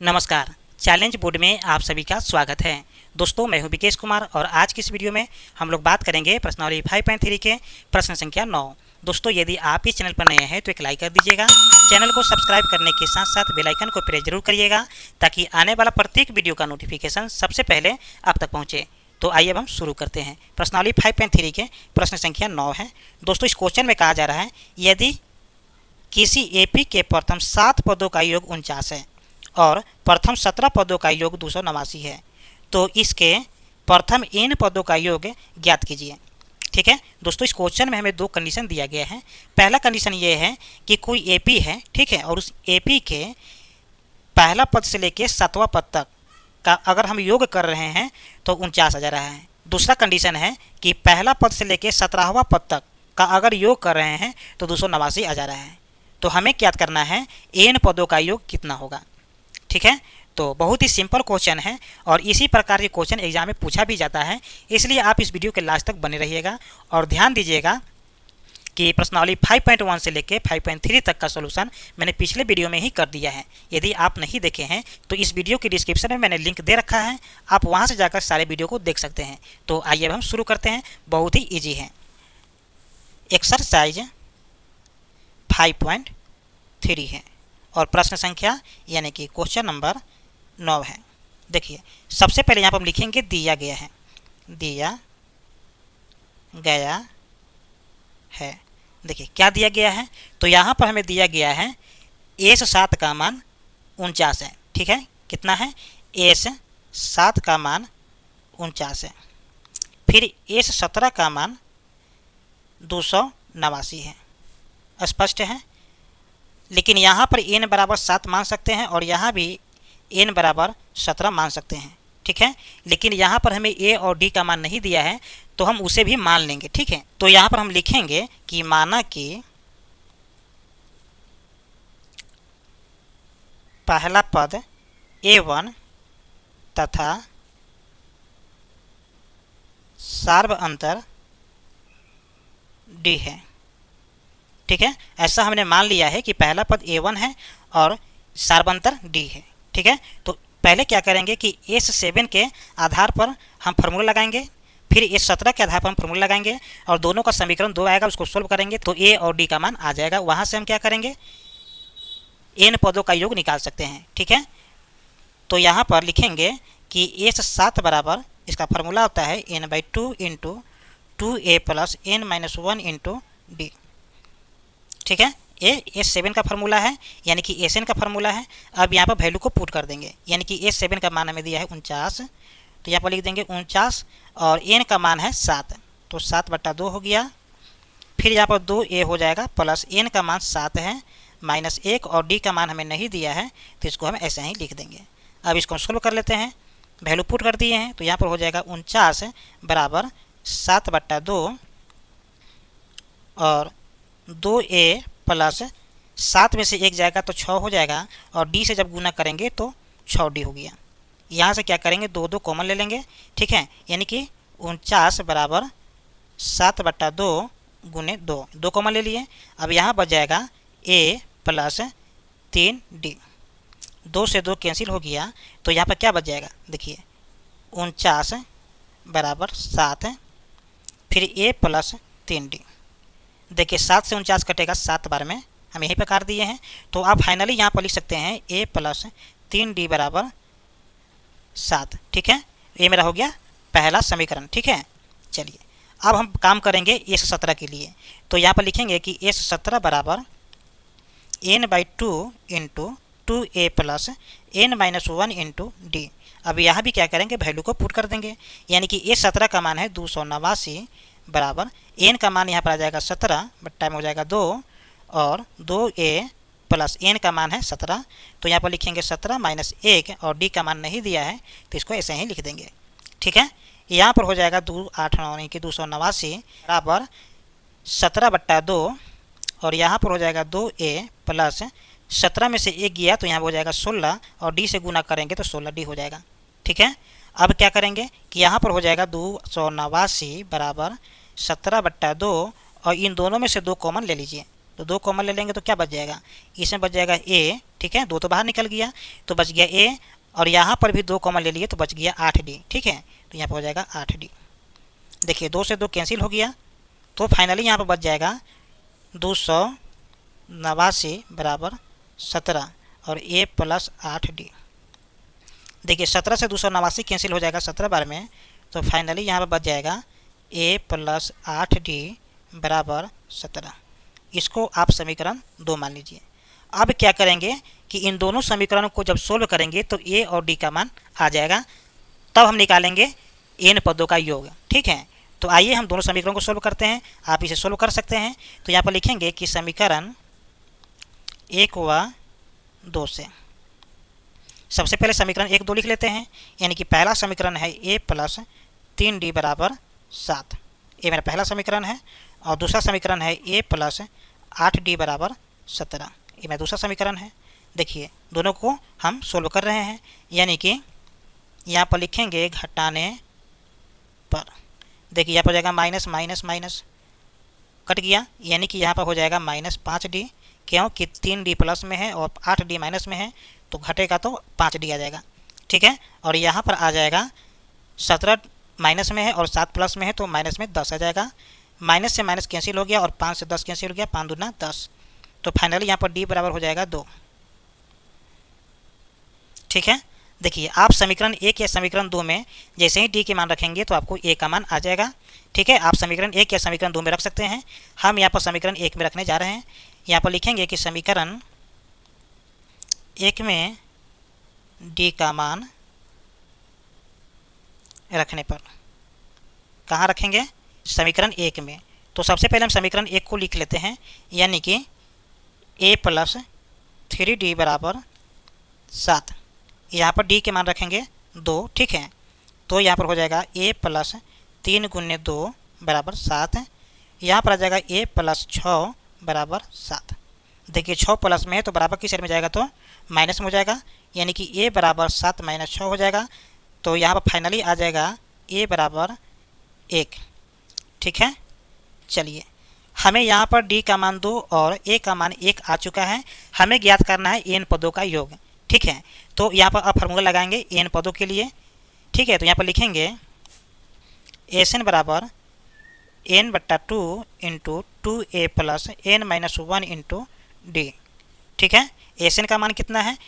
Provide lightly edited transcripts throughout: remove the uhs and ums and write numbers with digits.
नमस्कार। Challenge board में आप सभी का स्वागत है। दोस्तों, मैं हूं विकेश कुमार और आज की इस वीडियो में हम लोग बात करेंगे प्रश्नावली 5.3 के प्रश्न संख्या 9। दोस्तों, यदि आप इस चैनल पर नए हैं तो एक लाइक कर दीजिएगा। चैनल को सब्सक्राइब करने के साथ साथ बेल आइकन को प्रेस जरूर करिएगा ताकि आने वाला प्रत्येक वीडियो का नोटिफिकेशन सबसे पहले आप तक पहुँचे। तो आइए अब हम शुरू करते हैं। प्रश्नावली 5.3 के प्रश्न संख्या 9 है। दोस्तों, इस क्वेश्चन में कहा जा रहा है यदि किसी एपी के प्रथम 7 पदों का योग 49 है और प्रथम 17 पदों का योग 289 है, तो इसके प्रथम n पदों का योग ज्ञात कीजिए। ठीक है दोस्तों, इस क्वेश्चन में हमें दो कंडीशन दिया गया है। पहला कंडीशन ये है कि कोई एपी है, ठीक है, और उस एपी के पहला पद से लेके 7वां पद तक का अगर हम योग कर रहे हैं तो 49 आ जा रहा है। दूसरा कंडीशन है कि पहला पद से लेके 17वां पद तक का अगर योग कर रहे हैं तो 289 आ जा रहा है। तो हमें क्या करना है, n पदों का योग कितना होगा। ठीक है, तो बहुत ही सिंपल क्वेश्चन है और इसी प्रकार के क्वेश्चन एग्जाम में पूछा भी जाता है, इसलिए आप इस वीडियो के लास्ट तक बने रहिएगा और ध्यान दीजिएगा कि प्रश्नावली 5.1 से लेके 5.3 तक का सॉल्यूशन मैंने पिछले वीडियो में ही कर दिया है। यदि आप नहीं देखे हैं तो इस वीडियो के डिस्क्रिप्शन में मैंने लिंक दे रखा है, आप वहां से जाकर सारे वीडियो को देख सकते हैं। तो आइए अब हम शुरू करते हैं। बहुत ही ईजी है। एक्सरसाइज 5.3 है और प्रश्न संख्या यानी कि क्वेश्चन नंबर 9 है। देखिए, सबसे पहले यहाँ पर हम लिखेंगे दिया गया है, दिया गया है। देखिए क्या दिया गया है, तो यहाँ पर हमें दिया गया है S7 का मान 49 है। ठीक है, कितना है, S7 का मान 49 है। फिर S17 का मान 289 है। स्पष्ट है, लेकिन यहाँ पर n बराबर 7 मान सकते हैं और यहाँ भी n बराबर 17 मान सकते हैं। ठीक है, लेकिन यहाँ पर हमें a और d का मान नहीं दिया है तो हम उसे भी मान लेंगे। ठीक है, तो यहाँ पर हम लिखेंगे कि माना कि पहला पद a1 तथा सार्व अंतर d है। ठीक है, ऐसा हमने मान लिया है कि पहला पद a1 है और सार्वंतर d है। ठीक है, तो पहले क्या करेंगे कि S7 के आधार पर हम फार्मूला लगाएंगे, फिर S17 के आधार पर हम फार्मूला लगाएंगे और दोनों का समीकरण 2 आएगा, उसको सोल्व करेंगे तो a और d का मान आ जाएगा। वहां से हम क्या करेंगे, n पदों का योग निकाल सकते हैं। ठीक है, तो यहाँ पर लिखेंगे कि S7 बराबर, इसका फार्मूला होता है n/2 into 2a plus n-1 into d। ठीक है, ये S7 का फार्मूला है, यानी कि Sn का फार्मूला है। अब यहाँ पर वैल्यू को पुट कर देंगे, यानी कि S7 का मान हमें दिया है 49, तो यहाँ पर लिख देंगे 49 और n का मान है 7, तो 7/2 हो गया। फिर यहाँ पर 2a हो जाएगा प्लस n का मान 7 है माइनस 1 और d का मान हमें नहीं दिया है तो इसको हम ऐसे ही लिख देंगे। अब इसको सोल्व कर लेते हैं, वैल्यू पुट कर दिए हैं तो यहाँ पर हो जाएगा 49 बराबर 7/2 और 2a प्लस 7 में से 1 जाएगा तो 6 हो जाएगा और d से जब गुना करेंगे तो 6d हो गया। यहाँ से क्या करेंगे, 2 कॉमन ले लेंगे। ठीक है, यानी कि 49 बराबर 7/2 गुने 2 कॉमन ले लिए। अब यहाँ बच जाएगा a प्लस 3d, 2 से 2 कैंसिल हो गया तो यहाँ पर क्या बच जाएगा, देखिए 49 बराबर 7 फिर a प्लस 3d। देखिए 7 से 49 कटेगा 7 बार में, हम यहीं पर काट दिए हैं। तो आप फाइनली यहाँ पर लिख सकते हैं a प्लस 3d बराबर 7। ठीक है, ये मेरा हो गया पहला समीकरण। ठीक है, चलिए अब हम काम करेंगे S17 के लिए। तो यहाँ पर लिखेंगे कि S17 बराबर n/2 into 2a plus n-1 into d। अब यहाँ भी क्या करेंगे, वैल्यू को पुट कर देंगे, यानी कि S17 का मान है 289 बराबर n का मान यहाँ पर आ जाएगा 17 बट्टा में हो जाएगा 2 और 2a प्लस n का मान है 17, तो यहाँ पर लिखेंगे 17 माइनस 1 और d का मान नहीं दिया है तो इसको ऐसे ही लिख देंगे। ठीक है, यहाँ पर हो जाएगा 2 8 9 की 289 बराबर 17/2 और यहाँ पर हो जाएगा 2a प्लस 17 में से 1 गया तो यहाँ हो जाएगा 16 और d से गुना करेंगे तो 16d हो जाएगा। ठीक है, अब क्या करेंगे कि यहाँ पर हो जाएगा 289 बराबर 17/2 और इन दोनों में से 2 कॉमन ले लीजिए, तो 2 कॉमन ले लेंगे तो क्या बच जाएगा, इसमें बच जाएगा a, ठीक है, 2 तो बाहर निकल गया तो बच गया a, और यहाँ पर भी 2 कॉमन ले लिए तो बच गया 8d, ठीक है, तो यहाँ पर हो जाएगा 8d। देखिए 2 से 2 कैंसिल हो गया, तो फाइनली यहाँ पर बच जाएगा 289 बराबर 17 और a प्लस 8d। देखिए 17 से 289 कैंसिल हो जाएगा 17 बार में, तो फाइनली यहाँ पर बच जाएगा a प्लस 8d बराबर 17। इसको आप समीकरण 2 मान लीजिए। अब क्या करेंगे कि इन दोनों समीकरणों को जब सोल्व करेंगे तो a और d का मान आ जाएगा, तब हम निकालेंगे n पदों का योग, ठीक है। तो आइए हम दोनों समीकरणों को सोल्व करते हैं, आप इसे सोल्व कर सकते हैं। तो यहाँ पर लिखेंगे कि समीकरण 1 व 2 से सबसे पहले समीकरण 1 2 लिख लेते हैं, यानी कि पहला समीकरण है a प्लस 3d बराबर 7, ये मेरा पहला समीकरण है, और दूसरा समीकरण है a प्लस 8d बराबर 17, ये मेरा दूसरा समीकरण है। देखिए दोनों को हम सोल्व कर रहे हैं, यानी कि यहाँ पर लिखेंगे घटाने पर, देखिए यहाँ पर हो जाएगा माइनस माइनस माइनस कट गया, यानी कि यहाँ पर हो जाएगा -5d, क्योंकि 3d प्लस में है और 8d माइनस में है, तो घटेगा तो 5d आ जाएगा, ठीक है। और यहाँ पर आ जाएगा 17 माइनस में है और 7 प्लस में है, तो माइनस में 10 आ जाएगा, माइनस से माइनस कैंसिल हो गया और 5 से 10 कैंसिल हो गया, 5 दूना 10, तो फाइनली यहाँ पर d बराबर हो जाएगा 2, ठीक है। देखिए आप समीकरण 1 या समीकरण 2 में जैसे ही d के मान रखेंगे तो आपको a का मान आ जाएगा, ठीक है। आप समीकरण 1 या समीकरण 2 में रख सकते हैं, हम यहाँ पर समीकरण 1 में रखने जा रहे हैं। यहाँ पर लिखेंगे कि समीकरण 1 में d का मान रखने पर, कहाँ रखेंगे, समीकरण 1 में। तो सबसे पहले हम समीकरण 1 को लिख लेते हैं, यानी कि a प्लस 3d बराबर 7, यहाँ पर d के मान रखेंगे 2, ठीक है। तो यहाँ पर हो जाएगा a प्लस 3 गुने 2 बराबर 7, यहाँ पर आ जाएगा a प्लस 6 बराबर 7। देखिए 6 प्लस में है तो बराबर किस साइड में जाएगा, तो माइनस में हो जाएगा, यानी कि a बराबर 7 माइनस 6 हो जाएगा, तो यहाँ पर फाइनली आ जाएगा a बराबर 1, ठीक है। चलिए हमें यहाँ पर d का मान 2 और a का मान 1 आ चुका है, हमें ज्ञात करना है n पदों का योग, ठीक है। तो यहाँ पर आप फार्मूला लगाएंगे n पदों के लिए, ठीक है। तो यहाँ पर लिखेंगे Sn बराबर n/2 into 2a plus n-1 into d, ठीक है। Sn का मान कितना है,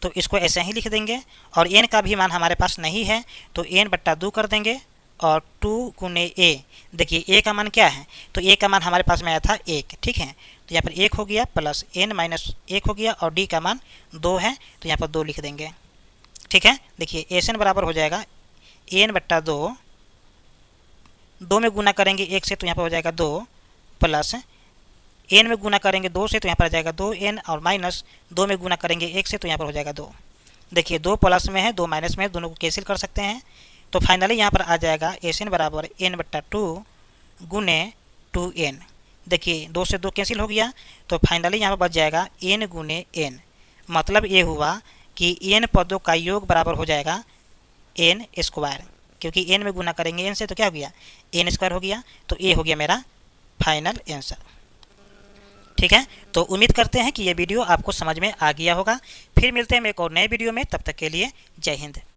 तो इसको ऐसे ही लिख देंगे, और n का भी मान हमारे पास नहीं है तो n/2 कर देंगे और 2 गुने a। देखिए a का मान क्या है, तो a का मान हमारे पास में आया था 1, ठीक है। तो यहाँ पर 1 हो गया प्लस n-1 हो गया, और d का मान 2 है तो यहाँ पर 2 लिख देंगे, ठीक है। देखिए Sn बराबर हो जाएगा n/2, 2 में गुना करेंगे 1 से तो यहाँ पर हो जाएगा 2, प्लस n में गुना करेंगे 2 से तो यहाँ पर आ जाएगा 2n, और माइनस 2 में गुना करेंगे 1 से तो यहाँ पर हो जाएगा 2। देखिए 2 प्लस में है 2 माइनस में है, दोनों को कैंसिल कर सकते हैं, तो फाइनली यहाँ पर आ जाएगा Sn बराबर n/2 गुने 2n। देखिए 2 से 2 कैंसिल हो गया, तो फाइनली यहाँ पर बच जाएगा n गुने n। मतलब ये हुआ कि n पदों का योग बराबर हो जाएगा n स्क्वायर, क्योंकि n में गुना करेंगे n से तो क्या हो गया, n स्क्वायर हो गया, तो ये हो गया मेरा फाइनल आंसर, ठीक है। तो उम्मीद करते हैं कि ये वीडियो आपको समझ में आ गया होगा। फिर मिलते हैं एक और नए वीडियो में, तब तक के लिए जय हिंद।